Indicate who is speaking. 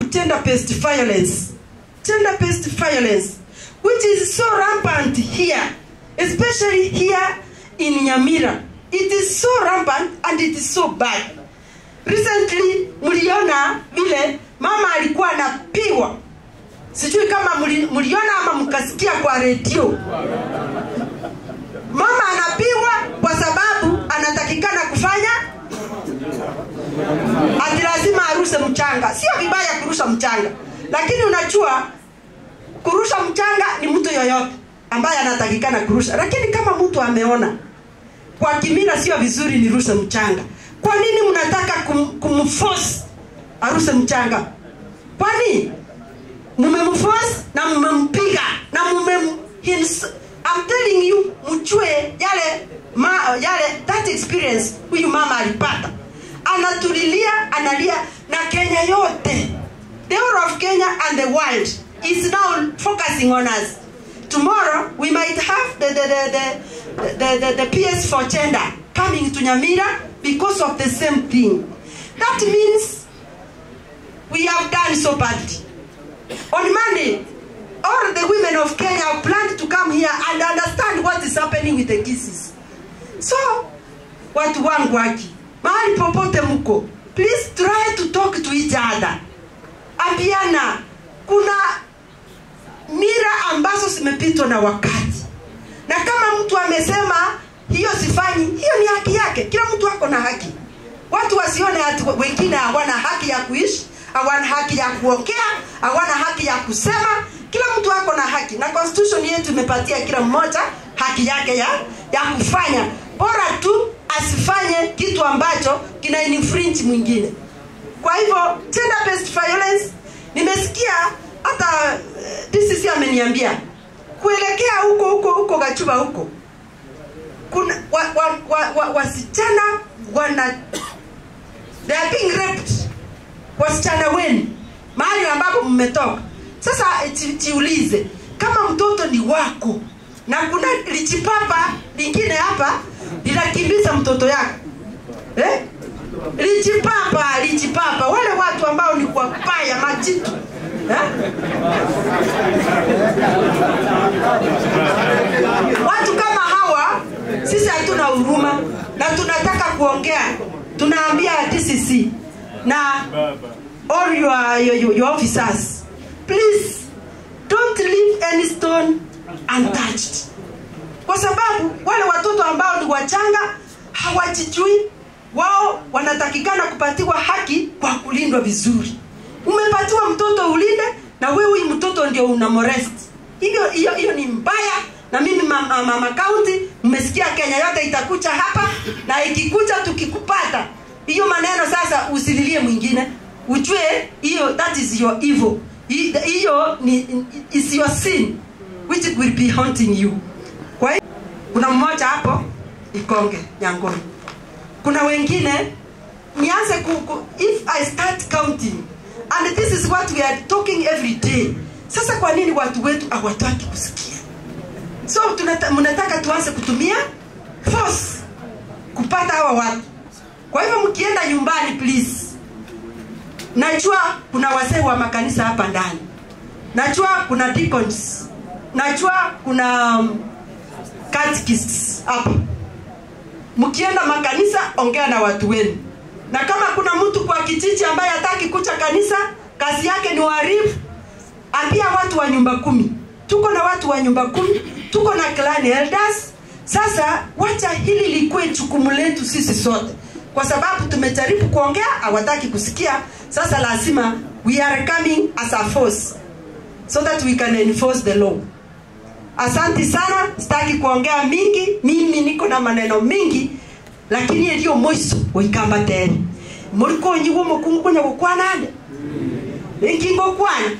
Speaker 1: gender-based violence. Gender-based violence, which is so rampant here, especially here in Nyamira. It is so rampant and it is so bad. Recently, mliona vile mama alikuwa anapigwa. Sijui kama mliona ama mkasikia kwa radio. Mama anapigwa kwa sababu anatakikana kufanya ati lazima arushe mchanga. Sio vibaya kurusha mchanga, lakini unajua kurusha mchanga ni mtu yoyote ambaye anatakikana kurusha. Lakini kama mtu ameona kwa kimila sio vizuri nirushe mchanga, kwa nini mnataka kumforce arushe mchanga? Kwani mumemforce na mumempiga na I'm telling you, mchue yale that experience huyu mama alipata. Anatulilia, analia na Kenya yote. The whole of Kenya and the world is now focusing on us. Tomorrow we might have the PS for gender coming to Nyamira because of the same thing. That means we have done so badly. On Monday, all the women of Kenya planned to come here and understand what is happening with the cases. So, watu wangu waki, mahali popote mko, please try to talk to each other. Abiana, kuna mira ambazo zimepitwa na wakati. Na kama mtu amesema hiyo sifanyi, hiyo ni haki yake. Kila mtu ako na haki. Watu wasione wengine hawana haki ya kuishi, hawana haki ya kuongea, hawana haki ya kusema. Kila mtu ako na haki. Na constitution yetu imepatia kila mmoja haki yake ya kufanya. Bora tu asifanye kitu ambacho kina infringe mwingine. Kwa hivyo gender-based violence, nimesikia hata DCC ameniambia kuelekea huko Gachuba huko, kuna wasichana they are being raped. Wasichana wenu mahali ambapo mmetoka. Sasa jiulize, kama mtoto ni wako na kuna lichipapa lingine hapa linakimbiza mtoto yako, lichipapa wale watu ambao ni kwa paya majitu, watu kama hawa sisi hatuna huruma na tunataka kuongea. Tunaambia DCC na all your officers, please don't leave any stone untouched. Kwa sababu wale watoto ambao ni wachanga hawajijui, wao wanatakikana kupatiwa haki kwa kulindwa vizuri. Umepatiwa mtoto ulinde na wewe mtoto ndio unamorest. Hiyo ni mbaya. Na mimi mama county, mmesikia Kenya yote itakucha hapa, na ikikuja tukikupata hiyo maneno sasa usililie mwingine. Ujue hiyo, that is your evil. Hiyo is your sin which will be haunting you. Kwa hiyo kuna mmoja hapo Ikonge Nyangoni. Kuna wengine nianze if I start counting, and this is what we are talking every day. Sasa kwa nini watu wetu hawataki kusikia? So mnataka tuanze kutumia force kupata hawa watu. Kwa hivyo mkienda nyumbani, please, najua kuna wazee wa makanisa hapa ndani, najua kuna deacons, najua kuna catechists hapa. Mkienda makanisa, ongea na watu wenu. Na kama kuna mtu kwa kijiji ambaye hataki kucha kanisa, kazi yake ni uharifu, ambia watu wa nyumba 10. Tuko na watu wa nyumba 10, tuko na clan elders. Sasa wacha hili likuwe jukumu letu sisi sote. Kwa sababu tumejaribu kuongea, hawataki kusikia. Sasa lazima we are coming as a force so that we can enforce the law. Asante sana, sitaki kuongea mingi. Mimi niko na maneno mingi, lakini ndio mwisho wikamba tena. Muriko nyiwo mukungu kunya kukwana ande. Nkingo kwana.